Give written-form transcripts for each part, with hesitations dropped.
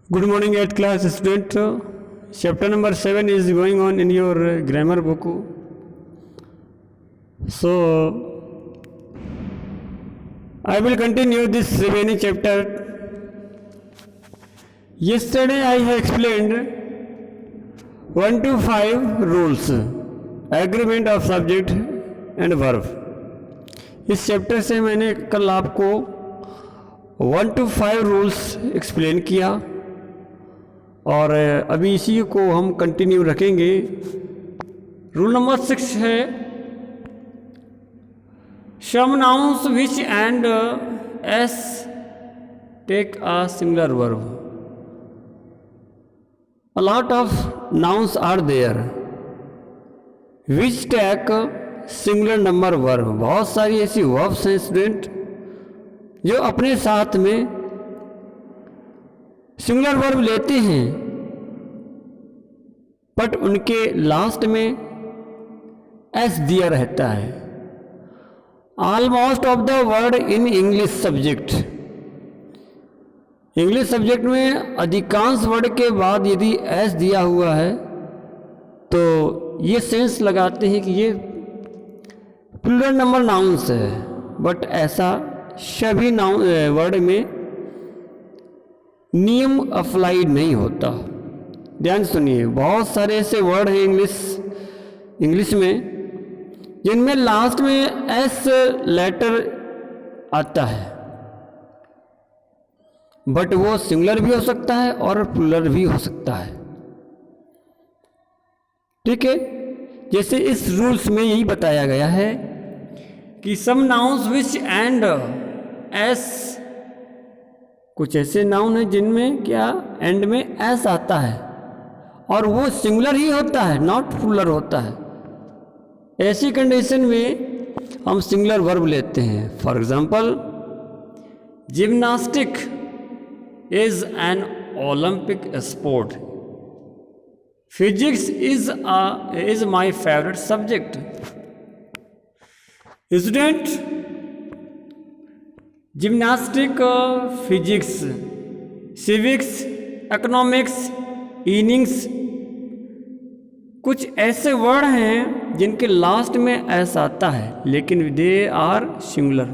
Good morning, 8th class student. Chapter number 7 is going on in your grammar book. So, I will continue this remaining chapter. Yesterday I have explained 1 to 5 rules, agreement of subject and verb. इस chapter से मैंने कल आपको 1 to 5 rules explain किया और अभी इसी को हम कंटिन्यू रखेंगे। रूल नंबर 6 है some nouns which end S take a singular verb. A lot of nouns are there which take singular number verb. बहुत सारी ऐसी वर्ब्स हैं स्टूडेंट जो अपने साथ में सिंगुलर वर्ब लेते हैं, बट उनके लास्ट में एस दिया रहता है। Almost of the word in English subject, English subject में अधिकांश वर्ड के बाद यदि एस दिया हुआ है तो ये सेंस लगाते हैं कि ये प्लूरल नंबर नाउन्स है, बट ऐसा सभी नाउन वर्ड में नियम अप्लाइड नहीं होता। ध्यान सुनिए, बहुत सारे ऐसे वर्ड हैं इंग्लिश में जिनमें लास्ट में एस लेटर आता है, बट वो सिंगुलर भी हो सकता है और प्लूरल भी हो सकता है। ठीक है, जैसे इस रूल्स में यही बताया गया है कि some nouns which end S, कुछ ऐसे नाउन है जिनमें क्या एंड में एस आता है और वो सिंगुलर ही होता है, नॉट प्लूरल होता है। ऐसी कंडीशन में हम सिंगुलर वर्ब लेते हैं। For example, gymnastic is an Olympic sport, physics is my favourite subject. Student, gymnastic, physics, civics, economics, innings, कुछ ऐसे वर्ड हैं जिनके लास्ट में एस आता है लेकिन दे आर सिंगुलर।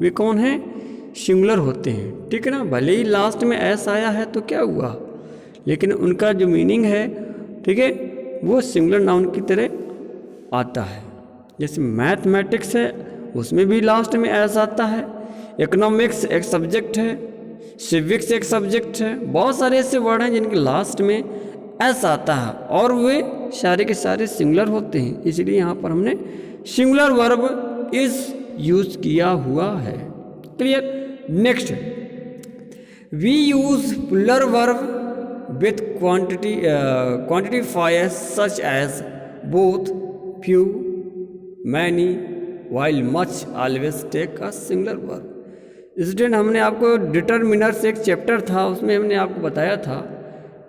वे कौन हैं? सिंगुलर होते हैं। ठीक है ना, भले ही लास्ट में एस आया है तो क्या हुआ, लेकिन उनका जो मीनिंग है, ठीक है, वो सिंगुलर नाउन की तरह आता है। जैसे मैथमेटिक्स है, उसमें भी लास्ट में एस आता है। इकोनॉमिक्स एक सब्जेक्ट है, सिविक्स एक सब्जेक्ट है। बहुत सारे ऐसे वर्ड हैं जिनके लास्ट में एस आता है और वे सारे के सारे सिंगुलर होते हैं, इसलिए यहाँ पर हमने सिंगुलर वर्ब इज यूज किया हुआ है। Clear? Next, we use plural verb with quantifiers such as both, few, many, while much always take a singular verb। Student, हमने आपको डिटरमिनर्स एक चैप्टर था, उसमें हमने आपको बताया था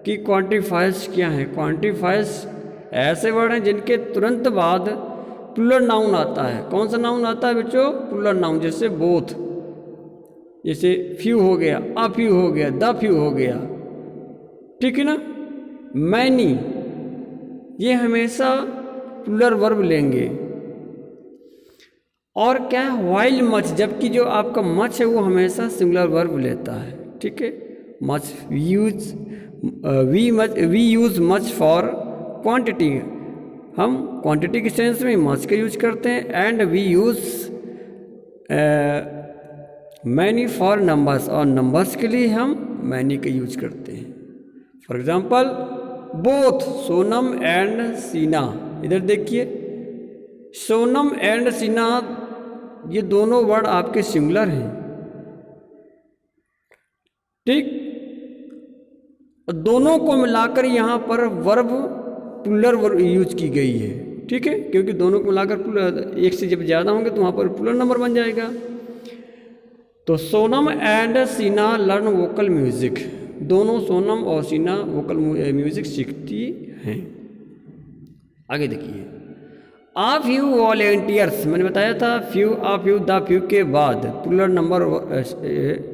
कि क्वांटिफायर्स क्या है। क्वांटिफायर्स ऐसे वर्ड हैं जिनके तुरंत बाद प्लूरल नाउन आता है। कौन सा नाउन आता है बच्चों? Plural noun. जैसे बोथ, जैसे फ्यू हो गया, अ फ्यू हो गया, द फ्यू हो गया। ठीक है ना। मैनी, ये हमेशा प्लूरल वर्ब लेंगे। और क्या है? वाइल मच, जबकि जो आपका मच है वो हमेशा सिंगुलर वर्ब लेता है। ठीक है, much we use much for quantity, हम क्वांटिटी के सेंस में मच का यूज करते हैं। And we use many for numbers, और नंबर्स के लिए हम मैनी का यूज करते हैं। For example, both Sonam and Seena. इधर देखिए, सोनम एंड सीना, ये दोनों वर्ड आपके सिंगुलर हैं। ठीक, दोनों को मिलाकर यहाँ पर वर्ब प्लूरल वर्ब यूज की गई है। ठीक है, क्योंकि दोनों को मिलाकर एक से जब ज़्यादा होंगे तो वहाँ पर प्लूरल नंबर बन जाएगा। तो सोनम एंड सीना लर्न वोकल म्यूजिक, दोनों सोनम और सीना वोकल म्यूजिक सीखती हैं। आगे देखिए, आ फ्यू वॉलेंटियर्स, मैंने बताया था few, uh few, the few के बाद प्लूरल नंबर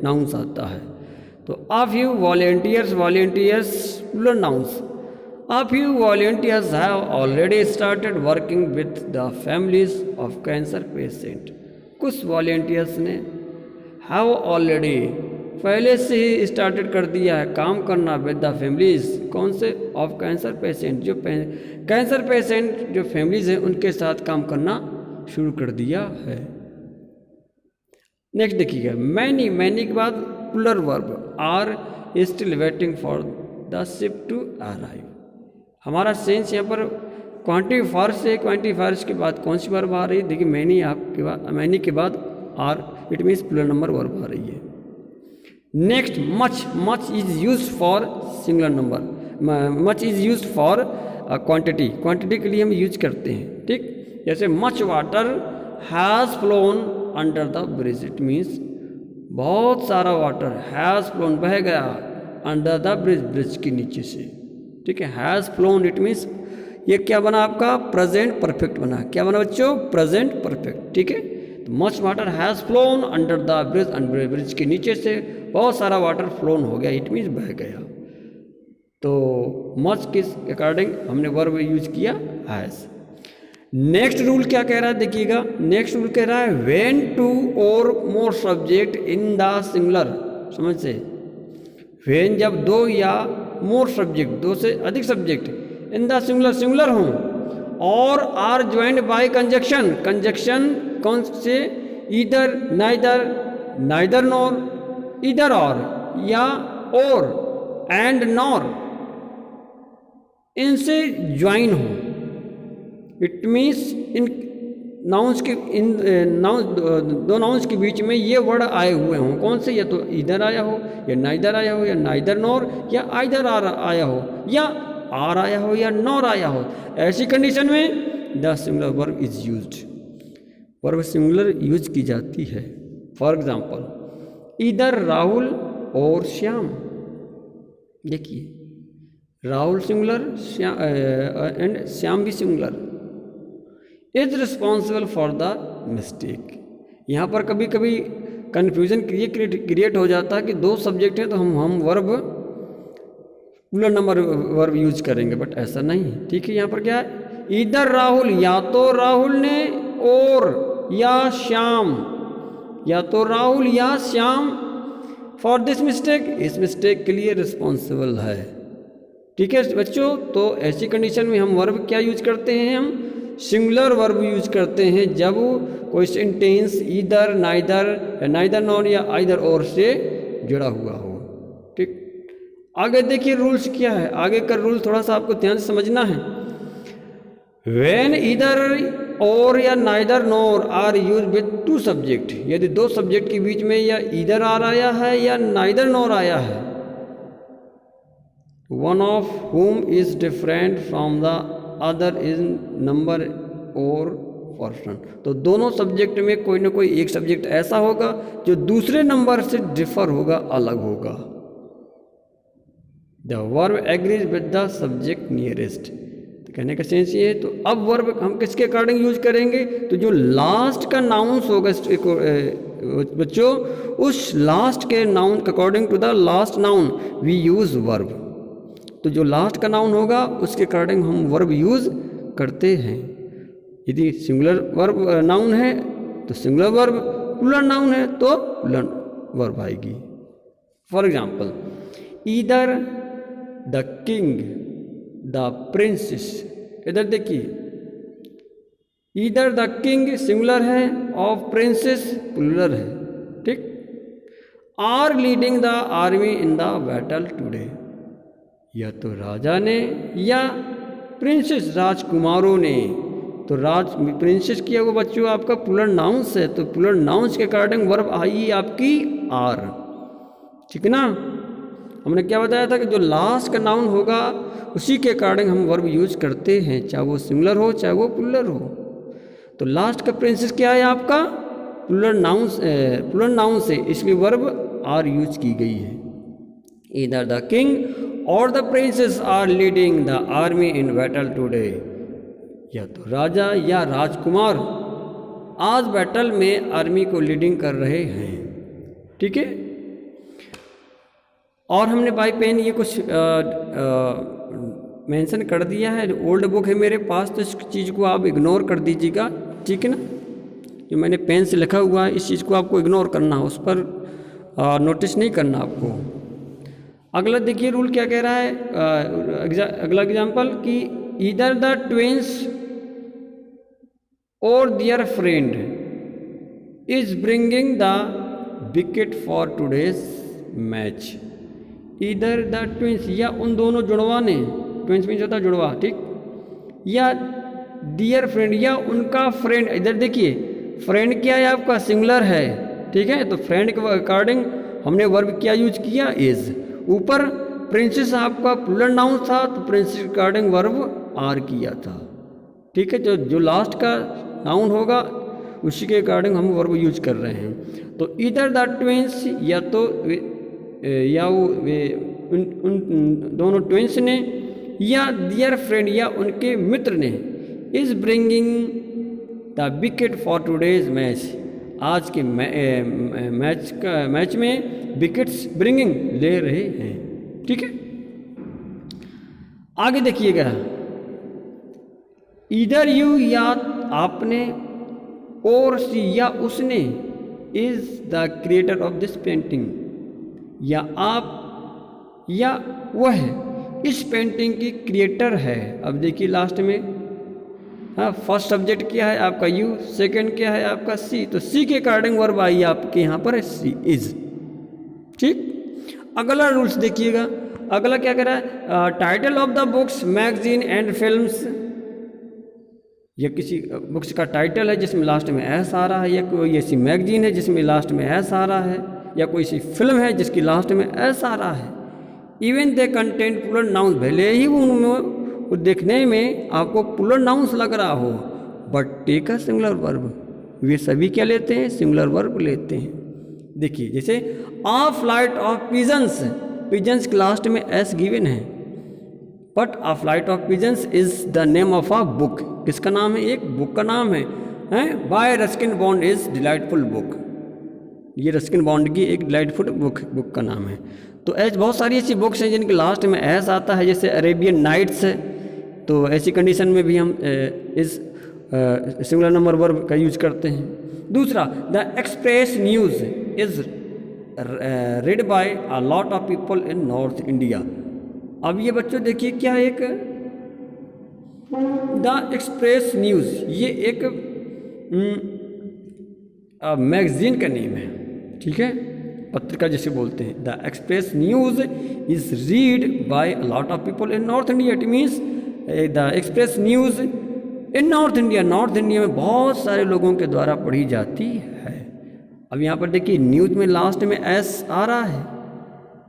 नाउन्स आता है। तो a few volunteers, volunteers plural nouns. A few volunteers have already started working with the families of cancer patient. कुछ volunteers ने have already पहले से ही स्टार्टेड कर दिया है काम करना विद द फैमिलीज, कौन से, ऑफ कैंसर पेशेंट, जो कैंसर पेशेंट जो फैमिलीज हैं उनके साथ काम करना शुरू कर दिया है। नेक्स्ट देखिएगा, मैनी, मैनी के बाद plural verb, are still waiting for the ship to arrive. हमारा सेंस यहाँ पर क्वांटिफायर से, क्वांटिफायर के बाद कौन सी वर्ब आ रही है, देखिए मैनी आपके बाद, मैनी के बाद are, it means plural number verb आ रही है। Next much, much is use for singular number, much is use for quantity, quantity के लिए हम यूज करते हैं, ठीक। जैसे much water has flown under the bridge, it means बहुत सारा वाटर, हैज़ फ्लोन बह गया, अंडर द ब्रिज, ब्रिज के नीचे से, ठीक है। हैज़ फ्लोन इट मीन्स ये क्या बना आपका, प्रेजेंट परफेक्ट बना, क्या बना बच्चों, प्रेजेंट परफेक्ट, ठीक है। तो much water has flown under the bridge, under bridge के नीचे से बहुत सारा वाटर फ्लोन हो गया, इट मीन्स बह गया। तो मच किस अकॉर्डिंग हमने वर्ब यूज किया, हैज़। नेक्स्ट रूल क्या कह रहा है देखिएगा, नेक्स्ट रूल कह रहा है व्हेन टू और more subject in the singular, समझ से, व्हेन जब दो या मोर सब्जेक्ट, दो से अधिक subject in the singular, singular हों, और are joined by conjunction, conjunction कौन से, ईदर, नाइदर, नाइदर नॉर, इधर और, या और, एंड नॉर, इनसे ज्वाइन हो, इट मीन्स इन नाउन्स के, इन नाउन्स, दो नाउन्स के बीच में ये वर्ड आए हुए हों, कौन से, या तो इधर आया हो, या नाइदर आया हो, या नाइदर नॉर, या आइदर आया हो, या आर आया हो, या नॉर आया हो, ऐसी कंडीशन में the singular verb is used, verb singular use की जाती है। फॉर एग्जाम्पल, इधर राहुल और श्याम, देखिए राहुल सिंगुलर, श्याम एंड श्याम भी singular, is responsible for the mistake. यहाँ पर कभी कभी कन्फ्यूजन क्रिएट हो जाता है कि दो सब्जेक्ट हैं तो हम verb plural number verb use करेंगे, बट ऐसा नहीं, ठीक है। यहाँ पर क्या है, इधर राहुल, या तो राहुल ने, और या श्याम, या तो राहुल या श्याम, फॉर दिस मिस्टेक, इस मिस्टेक के लिए रिस्पॉन्सिबल है, ठीक है बच्चों। तो ऐसी कंडीशन में हम वर्ब क्या यूज करते हैं, हम सिंगुलर वर्ब यूज करते हैं जब कोई sentence either, neither, neither nor, या आइदर और से जुड़ा हुआ हो, ठीक। आगे देखिए रूल्स क्या है, आगे का रूल थोड़ा सा आपको ध्यान से समझना है। व्हेन ईदर और या neither nor are use with two subject, यदि दो सब्जेक्ट के बीच में या ईदर आर आया है या नाइदर नॉर आया है, one of whom is different from the other is number और पर्सन, तो दोनों सब्जेक्ट में कोई ना कोई एक सब्जेक्ट ऐसा होगा जो दूसरे नंबर से डिफर होगा, अलग होगा। The verb agrees with the subject nearest, कहने का सेंस ये है। तो अब वर्ब हम किसके अकॉर्डिंग यूज करेंगे, तो जो लास्ट का नाउंस होगा बच्चों, उस लास्ट के noun according to the last noun we use verb. तो जो लास्ट का नाउन होगा उसके अकॉर्डिंग हम वर्ब यूज करते हैं। यदि सिंगुलर वर्ब नाउन है तो सिंगुलर वर्ब, प्लूरल नाउन है तो प्लूरल वर्ब आएगी। For example, either the king, the princess, इधर देखिए ईदर द किंग सिंगुलर है और प्रिंसेस प्लूरल है, ठीक। Are leading the army in the battle today, या तो राजा ने या प्रिंसेस राजकुमारों ने, तो प्रिंसेस किया वो बच्चों आपका प्लूरल नाउंस है, तो प्लूरल नाउंस के अकॉर्डिंग वर्ब आई आपकी आर, ठीक ना। हमने क्या बताया था कि जो लास्ट का नाउन होगा उसी के अकॉर्डिंग हम वर्ब यूज करते हैं, चाहे वो सिंगुलर हो चाहे वो प्लूरल हो। तो लास्ट का प्रिंसेस क्या है आपका, प्लूरल नाउन से, इसलिए वर्ब आर यूज की गई है। ईदर द किंग और the princes are leading the army in battle today, या तो राजा या राजकुमार आज बैटल में आर्मी को लीडिंग कर रहे हैं, ठीक है। और हमने बाई पेन ये कुछ मेंशन कर दिया है, ओल्ड बुक है मेरे पास, तो इस चीज़ को आप इग्नोर कर दीजिएगा, ठीक है ना। जो मैंने पेन से लिखा हुआ है इस चीज़ को आपको इग्नोर करना है, उस पर नोटिस नहीं करना आपको। अगला देखिए रूल क्या कह रहा है, अगला एग्जाम्पल कि ईदर द ट्विंस और their friend is bringing the wicket for today's match. Either the twins, या उन दोनों जुड़वा ने, ट्विंस मीन्स होता है जुड़वा, ठीक, या दियर फ्रेंड, या उनका फ्रेंड। इधर देखिए फ्रेंड क्या है आपका, सिंगुलर है, ठीक है, तो फ्रेंड के अकॉर्डिंग हमने वर्ब क्या यूज किया, इज। ऊपर प्रिंसेस आपका प्लूरल नाउन था, तो प्रिंसेस के अकॉर्डिंग वर्ब आर किया था, ठीक है। जो लास्ट का नाउन होगा उसी के अकॉर्डिंग हम वर्ब यूज कर रहे हैं। तो इधर द ट्विंस, या तो या वो उन दोनों ट्विंस ने, या दियर फ्रेंड, या उनके मित्र ने, is bringing the wicket for today's match, आज के मैच में विकेट्स ब्रिंगिंग ले रहे हैं, ठीक है। आगे देखिएगा, इधर यू, या आपने, और सी, या उसने, is the creator of this painting, या आप, या वह इस पेंटिंग की क्रिएटर है। अब देखिए लास्ट में, हाँ, फर्स्ट सब्जेक्ट क्या है आपका यू, सेकंड क्या है आपका सी, तो सी के अकॉर्डिंग वर्ब आई आपके यहाँ पर सी, इज, ठीक। अगला रूल्स देखिएगा, अगला क्या कह रहा है, title of the books, magazine and films. यह किसी बुक्स का टाइटल है जिसमें लास्ट में एस आ रहा है, या कोई ऐसी मैगजीन है जिसमें लास्ट में एस आ रहा है, या कोई ऐसी फिल्म है जिसकी लास्ट में एस आ रहा है। Even they content plural nouns, भले ही वो देखने में आपको प्लूरल नाउन्स लग रहा हो, but take a singular verb. वे सभी क्या लेते हैं, सिंगुलर वर्ब लेते हैं। देखिए जैसे a flight of pigeons, pigeons के लास्ट में एस गिवन है, but a flight of pigeons is the name of a book. किसका नाम है, एक बुक का नाम है, by Ruskin Bond is delightful book. ये रस्किन बॉन्ड की एक डिलाइटफुल बुक का नाम है। तो ऐसे बहुत सारी ऐसी बुक्स हैं जिनके लास्ट में एस आता है, जैसे अरेबियन नाइट्स है, तो ऐसी कंडीशन में भी हम इस सिंगुलर नंबर वर्ब का यूज करते हैं। दूसरा, the express news is read by a lot of people in North India। अब ये बच्चों देखिए क्या एक द एक्सप्रेस न्यूज़, ये एक मैगजीन का नेम है, ठीक है, पत्रिका जिसे बोलते हैं। The express news is read by a lot of people in north India. It means the express news in north India, north India में बहुत सारे लोगों के द्वारा पढ़ी जाती है। अब यहाँ पर देखिए न्यूज़ में लास्ट में एस आ रहा है,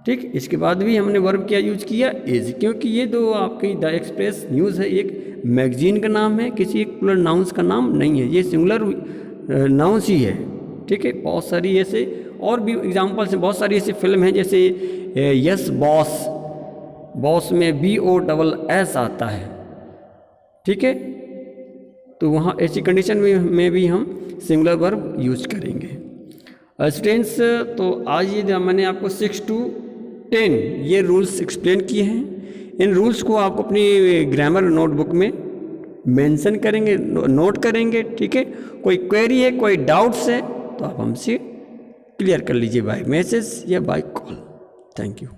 ठीक। इसके बाद भी हमने वर्ब क्या यूज किया, इज, क्योंकि ये दो आपकी द एक्सप्रेस न्यूज़ है, एक मैगजीन का नाम है, किसी एक प्लूरल नाउन्स का नाम नहीं है, ये सिंगुलर नाउन्स ही है, ठीक है। बहुत सारी ऐसे और भी एग्जाम्पल्स हैं, बहुत सारी ऐसी फिल्म हैं, जैसे यस बॉस, बॉस में BOSS आता है, ठीक है, तो वहाँ ऐसी कंडीशन में भी हम सिंगुलर वर्ब यूज करेंगे। स्टूडेंट्स, तो आज ये मैंने आपको 6 to 10 ये रूल्स एक्सप्लेन किए हैं। इन रूल्स को आप अपनी ग्रामर नोटबुक में मेंशन करेंगे, नोट करेंगे, ठीक है। कोई क्वेरी है, कोई डाउट्स है तो आप हमसे क्लियर कर लीजिए बाय मैसेज या बाय कॉल। Thank you.